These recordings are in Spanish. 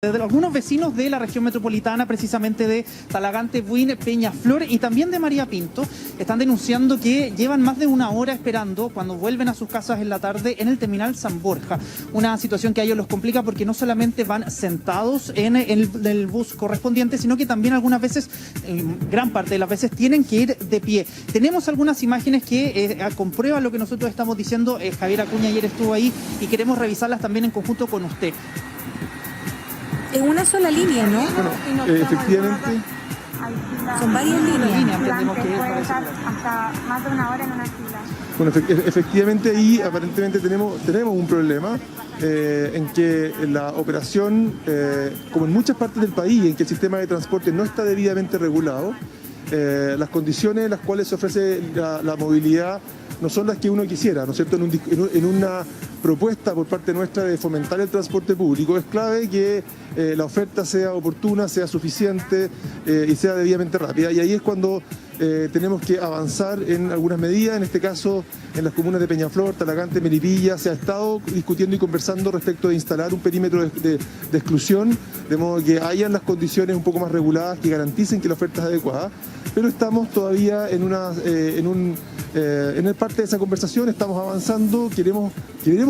De algunos vecinos de la región metropolitana, precisamente de Talagante, Buin, Peñaflor y también de María Pinto, están denunciando que llevan más de una hora esperando cuando vuelven a sus casas en la tarde en el terminal San Borja. Una situación que a ellos los complica porque no solamente van sentados en el bus correspondiente, sino que también algunas veces, gran parte de las veces, tienen que ir de pie. Tenemos algunas imágenes que comprueban lo que nosotros estamos diciendo. Javier Acuña ayer estuvo ahí y queremos revisarlas también en conjunto con usted. En una sola línea, ¿no? Bueno, efectivamente. Son varias líneas. Entendemos que puede estar hasta más de una hora en una fila. Bueno, efectivamente ahí aparentemente tenemos un problema en que la operación, como en muchas partes del país, en que el sistema de transporte no está debidamente regulado, las condiciones en las cuales se ofrece la movilidad no son las que uno quisiera, ¿no es cierto? En una propuesta por parte nuestra de fomentar el transporte público, es clave que la oferta sea oportuna, sea suficiente y sea debidamente rápida. Y ahí es cuando tenemos que avanzar en algunas medidas. En este caso, en las comunas de Peñaflor, Talagante, Melipilla, se ha estado discutiendo y conversando respecto de instalar un perímetro de exclusión, de modo que hayan las condiciones un poco más reguladas que garanticen que la oferta es adecuada. Pero estamos todavía en parte de esa conversación, estamos avanzando, queremos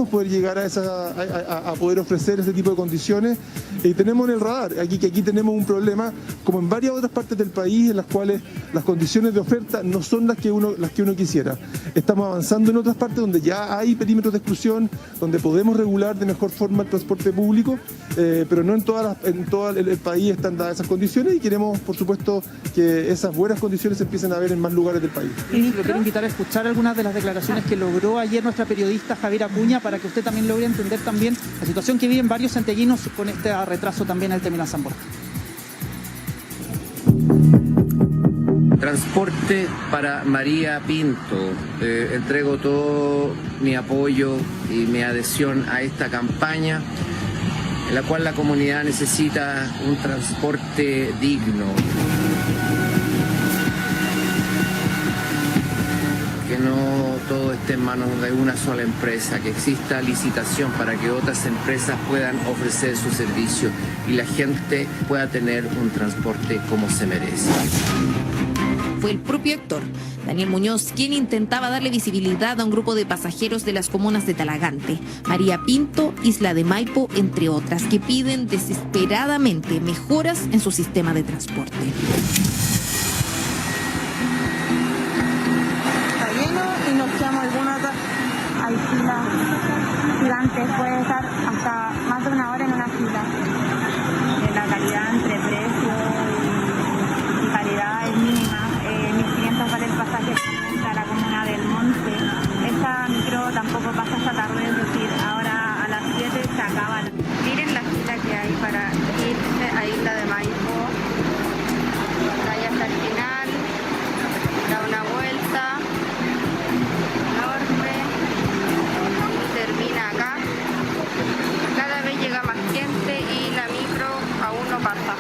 poder llegar a poder ofrecer ese tipo de condiciones, y tenemos en el radar que aquí tenemos un problema, como en varias otras partes del país, en las cuales las condiciones de oferta no son las que uno quisiera. Estamos avanzando en otras partes donde ya hay perímetros de exclusión, donde podemos regular de mejor forma el transporte público, pero no en todo el país están dadas esas condiciones, y queremos, por supuesto, que esas buenas condiciones se empiecen a ver en más lugares del país. Lo quiero invitar a escuchar algunas de las declaraciones que logró ayer nuestra periodista Javier Acuña, para que usted también logre entender también la situación que viven varios santiaguinos con este retraso también al terminal San Borja. Transporte para María Pinto. Entrego todo mi apoyo y mi adhesión a esta campaña, en la cual la comunidad necesita un transporte digno. Que no todo esté en manos de una sola empresa, que exista licitación para que otras empresas puedan ofrecer su servicio y la gente pueda tener un transporte como se merece. Fue el propio Héctor, Daniel Muñoz, quien intentaba darle visibilidad a un grupo de pasajeros de las comunas de Talagante, María Pinto, Isla de Maipo, entre otras, que piden desesperadamente mejoras en su sistema de transporte. Y nos quedamos algunas otras, hay filas gigantes, puede estar hasta más de una hora en una fila. La calidad entre precio y calidad es mínima. 1.500 vale el pasaje a la comuna del Monte. Esta micro tampoco pasa esta tarde, es decir, ahora a las 7 se acaba. Miren la fila que hay para irse a Isla de Maipo. Ahí hasta el final, da una vuelta enorme y termina acá. Cada vez llega más gente y la micro aún no pasa.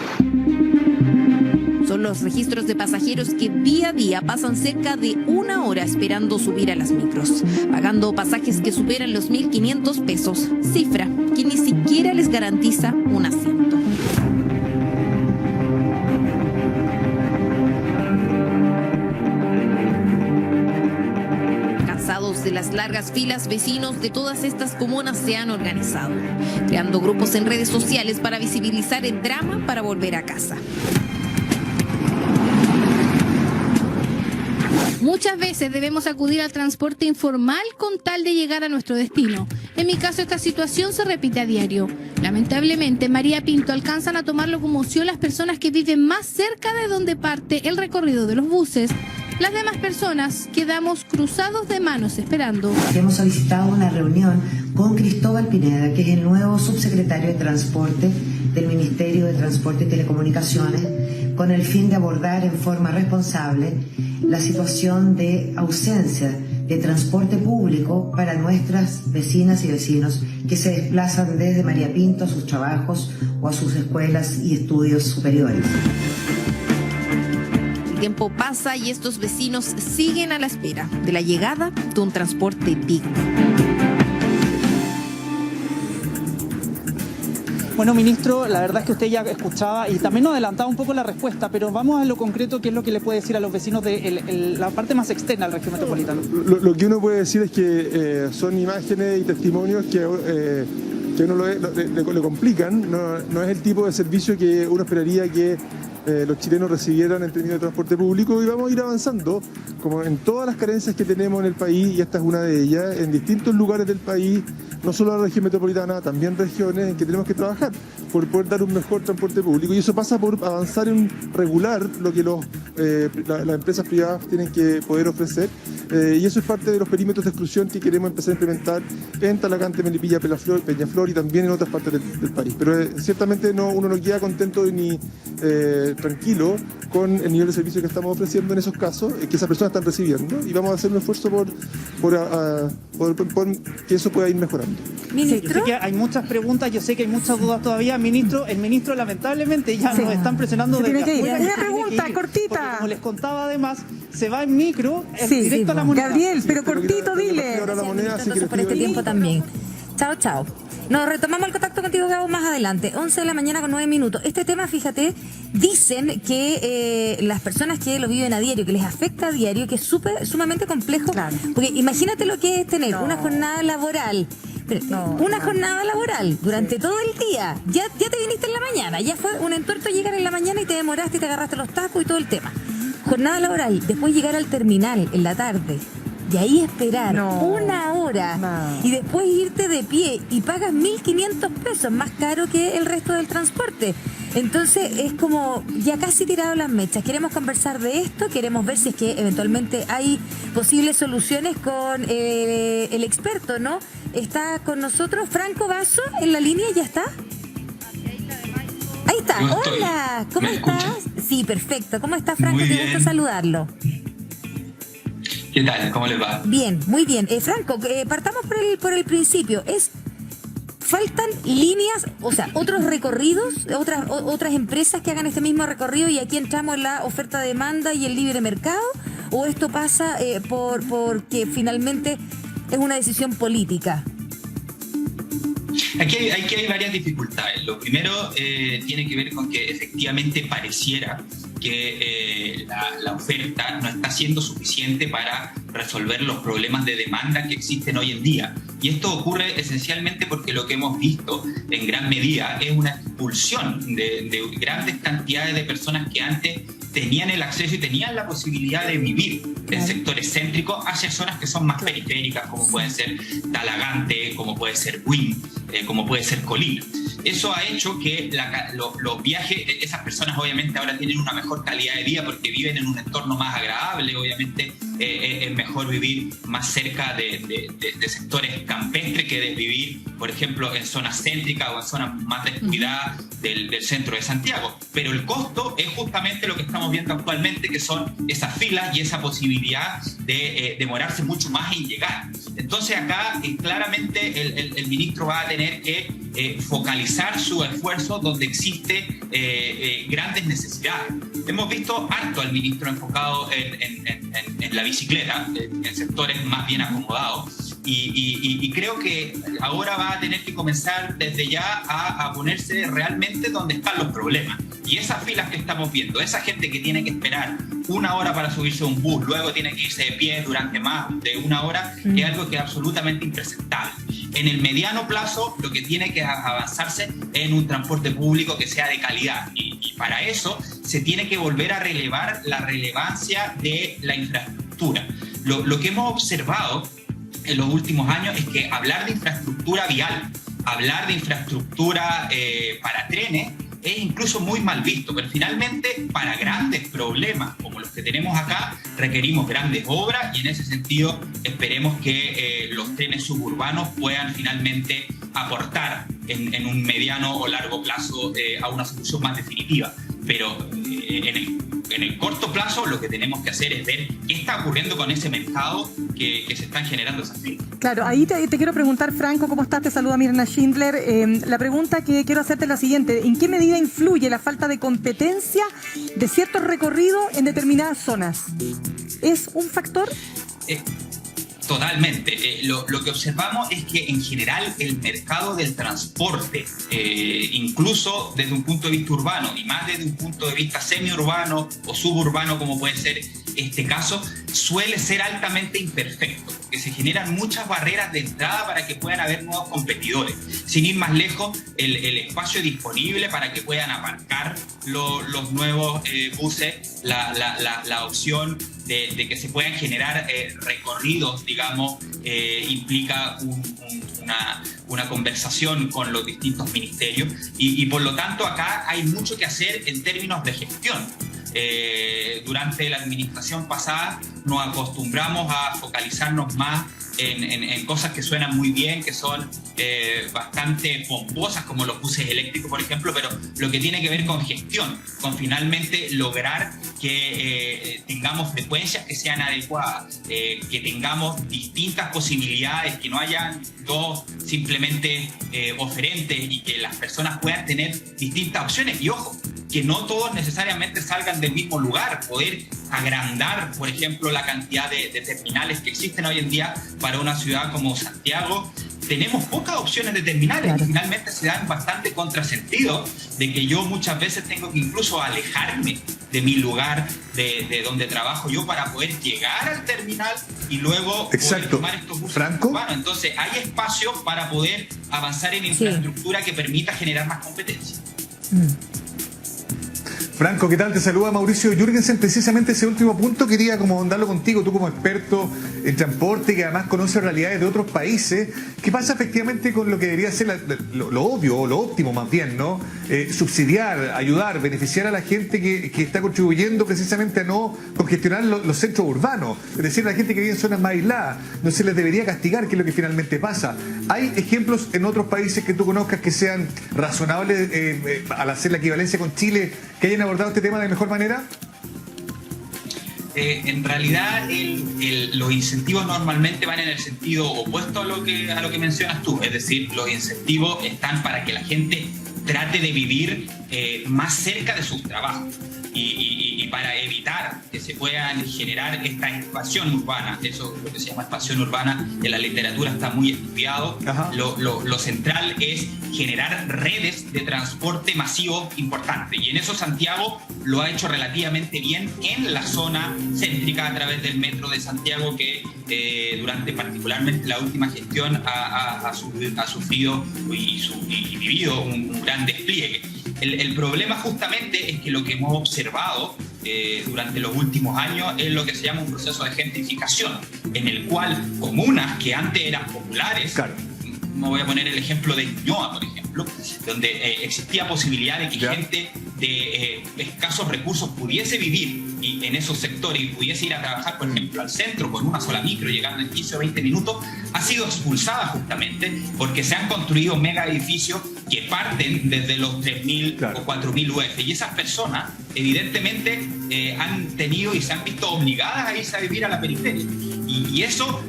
Son los registros de pasajeros que día a día pasan cerca de una hora esperando subir a las micros, pagando pasajes que superan los 1.500 pesos, cifra que ni siquiera les garantiza un asiento. Cansados de las largas filas, vecinos de todas estas comunas se han organizado, creando grupos en redes sociales para visibilizar el drama para volver a casa. Muchas veces debemos acudir al transporte informal con tal de llegar a nuestro destino. En mi caso, esta situación se repite a diario. Lamentablemente, María Pinto alcanzan a tomar locomoción las personas que viven más cerca de donde parte el recorrido de los buses. Las demás personas quedamos cruzados de manos esperando. Hemos solicitado una reunión con Cristóbal Pineda, que es el nuevo subsecretario de Transporte del Ministerio de Transporte y Telecomunicaciones, con el fin de abordar en forma responsable la situación de ausencia de transporte público para nuestras vecinas y vecinos que se desplazan desde María Pinto a sus trabajos o a sus escuelas y estudios superiores. El tiempo pasa y estos vecinos siguen a la espera de la llegada de un transporte digno. Bueno, ministro, la verdad es que usted ya escuchaba y también nos adelantaba un poco la respuesta, pero vamos a lo concreto, ¿qué es lo que le puede decir a los vecinos de la parte más externa del región metropolitano? Lo que uno puede decir es que son imágenes y testimonios que uno le complican. No es el tipo de servicio que uno esperaría que los chilenos recibieran en términos de transporte público, y vamos a ir avanzando como en todas las carencias que tenemos en el país, y esta es una de ellas, en distintos lugares del país, no solo la región metropolitana, también regiones en que tenemos que trabajar por poder dar un mejor transporte público, y eso pasa por avanzar en regular lo que las empresas privadas tienen que poder ofrecer, y eso es parte de los perímetros de exclusión que queremos empezar a implementar en Talagante, Melipilla, Peñaflor y también en otras partes del país. Pero ciertamente uno no queda contento ni tranquilo con el nivel de servicio que estamos ofreciendo en esos casos, que esas personas están recibiendo, y vamos a hacer un esfuerzo por que eso pueda ir mejorando. Ministro, yo sé que hay muchas preguntas, yo sé que hay muchas dudas todavía, ministro. El ministro lamentablemente ya nos están presionando desde afuera. Una pregunta cortita. Como les contaba, además se va en micro directo a la moneda. Gabriel, pero cortito, dile. Entonces por este tiempo también. Chao. Nos retomamos el contacto contigo, Gabo, más adelante. 11 de la mañana con 9 minutos. Este tema, fíjate, dicen que las personas que lo viven a diario, que les afecta a diario, que es sumamente complejo. Claro. Porque imagínate lo que es tener una jornada laboral. Una jornada laboral durante todo el día. Ya te viniste en la mañana. Ya fue un entuerto llegar en la mañana y te demoraste y te agarraste los tacos y todo el tema. Jornada laboral. Después llegar al terminal en la tarde. De ahí esperar una hora y después irte de pie y pagas 1.500 pesos, más caro que el resto del transporte. Entonces es como ya casi tirado las mechas. Queremos conversar de esto, queremos ver si es que eventualmente hay posibles soluciones con el experto, ¿no? Está con nosotros Franco Basso en la línea, ¿ya está? Ahí está. Hola, ¿cómo estás? Sí, perfecto. ¿Cómo está, Franco? Qué gusto saludarlo. ¿Qué tal? ¿Cómo les va? Bien, muy bien. Franco, partamos por el principio. ¿Faltan líneas, o sea, otros recorridos, otras empresas que hagan este mismo recorrido y aquí entramos en la oferta-demanda y el libre mercado? ¿O esto pasa porque finalmente es una decisión política? Aquí hay varias dificultades. Lo primero tiene que ver con que efectivamente pareciera que la oferta no está siendo suficiente para resolver los problemas de demanda que existen hoy en día. Y esto ocurre esencialmente porque lo que hemos visto en gran medida es una expulsión de grandes cantidades de personas que antes tenían el acceso y tenían la posibilidad de vivir en sectores céntricos hacia zonas que son más periféricas, como pueden ser Talagante, como puede ser Buin, como puede ser Colina. Eso ha hecho que los viajes, esas personas obviamente ahora tienen una mejor calidad de vida porque viven en un entorno más agradable, obviamente es mejor vivir más cerca de sectores campestres que de vivir, por ejemplo, en zonas céntricas o en zonas más descuidadas del centro de Santiago. Pero el costo es justamente lo que estamos viendo actualmente, que son esas filas y esa posibilidad de demorarse mucho más en llegar. Entonces acá claramente el ministro va a tener que focalizar su esfuerzo donde existe grandes necesidades. Hemos visto harto al ministro enfocado en la bicicleta, en sectores más bien acomodados, y creo que ahora va a tener que comenzar desde ya a ponerse realmente donde están los problemas. Y esas filas que estamos viendo, esa gente que tiene que esperar una hora para subirse a un bus, luego tiene que irse de pie durante más de una hora, es algo que es absolutamente impresentable. En el mediano plazo, lo que tiene que avanzarse es en un transporte público que sea de calidad. Y para eso se tiene que volver a relevar la relevancia de la infraestructura. Lo que hemos observado en los últimos años es que hablar de infraestructura vial, hablar de infraestructura para trenes, es incluso muy mal visto, pero finalmente para grandes problemas como los que tenemos acá requerimos grandes obras y en ese sentido esperemos que los trenes suburbanos puedan finalmente aportar en un mediano o largo plazo a una solución más definitiva. Pero en el corto plazo lo que tenemos que hacer es ver qué está ocurriendo con ese mercado que se están generando esas filas. Claro, ahí te quiero preguntar, Franco, ¿cómo estás? Te saluda Mirna Schindler. La pregunta que quiero hacerte es la siguiente. ¿En qué medida influye la falta de competencia de ciertos recorridos en determinadas zonas? ¿Es un factor? Totalmente. Lo que observamos es que en general el mercado del transporte, incluso desde un punto de vista urbano y más desde un punto de vista semiurbano o suburbano, como puede ser este caso, suele ser altamente imperfecto, porque se generan muchas barreras de entrada para que puedan haber nuevos competidores. Sin ir más lejos, el espacio disponible para que puedan aparcar los nuevos buses, la opción de que se puedan generar recorridos, digamos, implica una conversación con los distintos ministerios y por lo tanto acá hay mucho que hacer en términos de gestión. Durante la administración pasada nos acostumbramos a focalizarnos más en cosas que suenan muy bien, que son bastante pomposas, como los buses eléctricos, por ejemplo, pero lo que tiene que ver con gestión, con finalmente lograr que tengamos frecuencias que sean adecuadas, que tengamos distintas posibilidades, que no hayan dos simplemente oferentes y que las personas puedan tener distintas opciones. Y ojo, que no todos necesariamente salgan del mismo lugar, poder agrandar, por ejemplo, la cantidad de terminales que existen hoy en día para una ciudad como Santiago. Tenemos pocas opciones de terminales, claro. Y finalmente se dan bastante contrasentido de que yo muchas veces tengo que incluso alejarme de mi lugar, de donde trabajo yo, para poder llegar al terminal y luego poder tomar estos buses urbanos. Entonces hay espacio para poder avanzar en infraestructura que permita generar más competencia. Franco, ¿qué tal? Te saluda Mauricio Jürgensen. Precisamente ese último punto quería como ahondarlo contigo, tú como experto en transporte que además conoce realidades de otros países. ¿Qué pasa efectivamente con lo que debería ser lo obvio o lo óptimo más bien, ¿no? Subsidiar, ayudar, beneficiar a la gente que está contribuyendo precisamente a no congestionar los centros urbanos. Es decir, a la gente que vive en zonas más aisladas. No se les debería castigar, que es lo que finalmente pasa. ¿Hay ejemplos en otros países que tú conozcas que sean razonables al hacer la equivalencia con Chile, que hayan abordado este tema de mejor manera? En realidad los incentivos normalmente van en el sentido opuesto a lo que mencionas tú, es decir, los incentivos están para que la gente trate de vivir más cerca de sus trabajos y para evitar que se puedan generar esta expansión urbana. Eso es lo que se llama expansión urbana, en la literatura está muy estudiado. Lo central es generar redes de transporte masivo importantes, y en eso Santiago lo ha hecho relativamente bien en la zona céntrica a través del metro de Santiago, que durante particularmente la última gestión ha sufrido y vivido un gran despliegue. El problema justamente es que lo que hemos observado durante los últimos años es lo que se llama un proceso de gentrificación, en el cual comunas que antes eran populares, me voy a poner el ejemplo de Ñuñoa, por ejemplo, donde existía posibilidad de que gente de escasos recursos pudiese vivir en esos sectores y pudiese ir a trabajar, por ejemplo, al centro con una sola micro, llegando en 15 o 20 minutos, ha sido expulsada justamente porque se han construido mega edificios que parten desde los 3.000 o 4.000 UF, y esas personas evidentemente han tenido y se han visto obligadas a irse a vivir a la periferia, y eso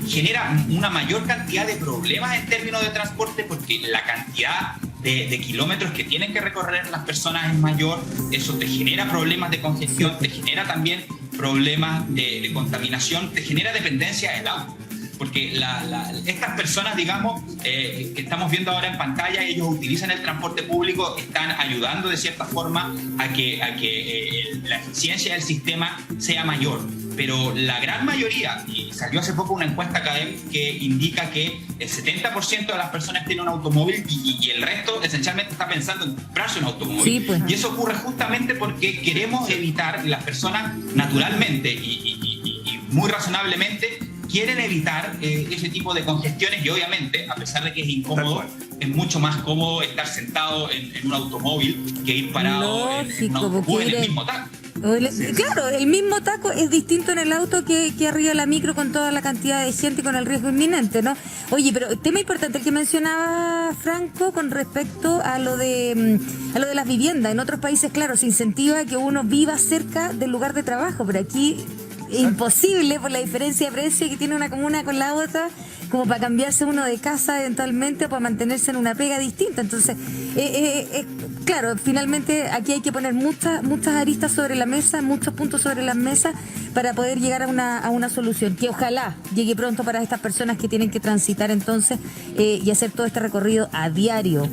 genera una mayor cantidad de problemas en términos de transporte, porque la cantidad de kilómetros que tienen que recorrer las personas es mayor. Eso te genera problemas de congestión, te genera también problemas de contaminación, te genera dependencia del auto. Porque estas personas, digamos, que estamos viendo ahora en pantalla, ellos utilizan el transporte público, están ayudando de cierta forma a que la eficiencia del sistema sea mayor. Pero la gran mayoría, y salió hace poco una encuesta académica que indica que el 70% de las personas tienen un automóvil y el resto esencialmente está pensando en comprarse un automóvil. Sí, pues. Y eso ocurre justamente porque queremos evitar, las personas naturalmente y muy razonablemente quieren evitar ese tipo de congestiones, y obviamente, a pesar de que es incómodo, es mucho más cómodo estar sentado en un automóvil que ir parado en un autobús en el mismo taco. Claro, el mismo taco es distinto en el auto que arriba de la micro, con toda la cantidad de gente y con el riesgo inminente, ¿no? Oye, pero tema importante el que mencionaba Franco con respecto a lo de las viviendas. En otros países, claro, se incentiva que uno viva cerca del lugar de trabajo, pero aquí es imposible por la diferencia de precio que tiene una comuna con la otra, como para cambiarse uno de casa eventualmente o para mantenerse en una pega distinta. Entonces, claro, finalmente aquí hay que poner muchas aristas sobre la mesa, muchos puntos sobre la mesa para poder llegar a una solución que ojalá llegue pronto para estas personas que tienen que transitar entonces y hacer todo este recorrido a diario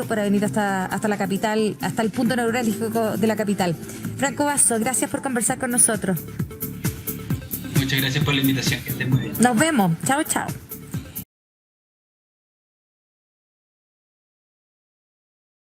para venir hasta la capital, hasta el punto neurálgico de la capital. Franco Basso, gracias por conversar con nosotros. Muchas gracias por la invitación, que estén muy bien. Nos vemos, chao.